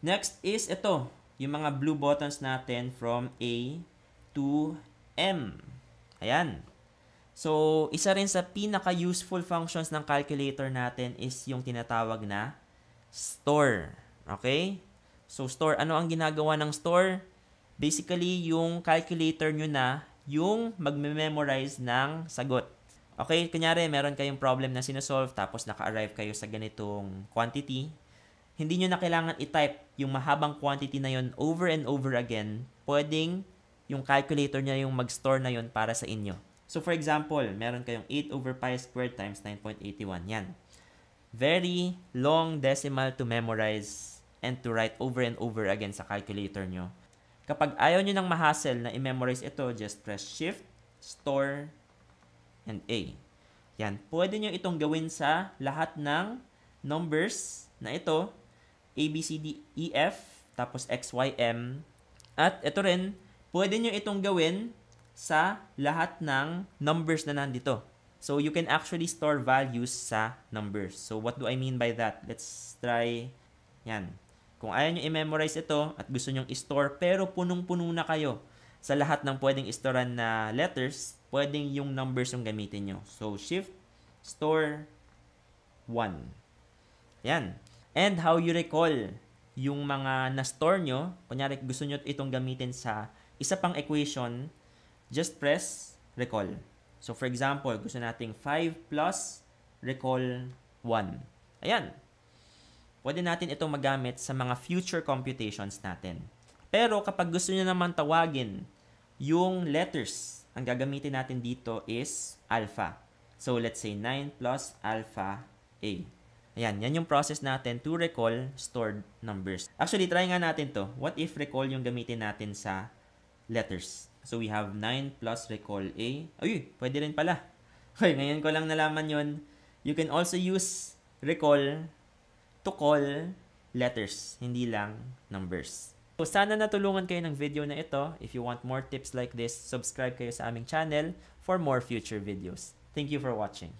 Next is ito, yung mga blue buttons natin from A to M. Ayan. So, isa rin sa pinaka-useful functions ng calculator natin is yung tinatawag na store. Okay? So, store. Ano ang ginagawa ng store? Basically, yung calculator nyo na yung magme-memorize ng sagot. Okay? Kunyari, meron kayong problem na sinusolve tapos naka-arrive kayo sa ganitong quantity. Hindi nyo na kailangan i-type yung mahabang quantity na yon over and over again. Pwedeng yung calculator niya yung mag-store na yon para sa inyo. So, for example, meron kayong 8 over pi squared times 9.81. Yan. Very long decimal to memorize and to write over and over again sa calculator nyo. Kapag ayaw nyo nang ma-hassle na i-memorize ito, just press Shift, Store, and A. Yan. Pwede nyo itong gawin sa lahat ng numbers na ito. A, B, C, D, E, F, tapos X, Y, M. At ito rin, pwede nyo itong gawin sa lahat ng numbers na nandito. So, you can actually store values sa numbers. So, what do I mean by that? Let's try, yan. Kung ayaw nyo i-memorize ito at gusto nyo i-store pero punong-puno na kayo sa lahat ng pwedeng istoran na letters, pwedeng yung numbers yung gamitin nyo. So, Shift, Store, 1. Yan. And how you recall yung mga na-store nyo, kunyari gusto nyo itong gamitin sa isa pang equation, just press recall. So, for example, gusto nating 5 plus recall 1. Ayan. Pwede natin itong magamit sa mga future computations natin. Pero kapag gusto nyo naman tawagin yung letters, ang gagamitin natin dito is alpha. So, let's say 9 plus alpha A. Ayan, yan yung process natin to recall stored numbers. Actually, try nga natin to. What if recall yung gamitin natin sa letters? So, we have 9 plus recall A. Ay, pwede rin pala. Okay, ngayon ko lang nalaman yun. You can also use recall to call letters, hindi lang numbers. So, sana natulungan kayo ng video na ito. If you want more tips like this, subscribe kayo sa aming channel for more future videos. Thank you for watching.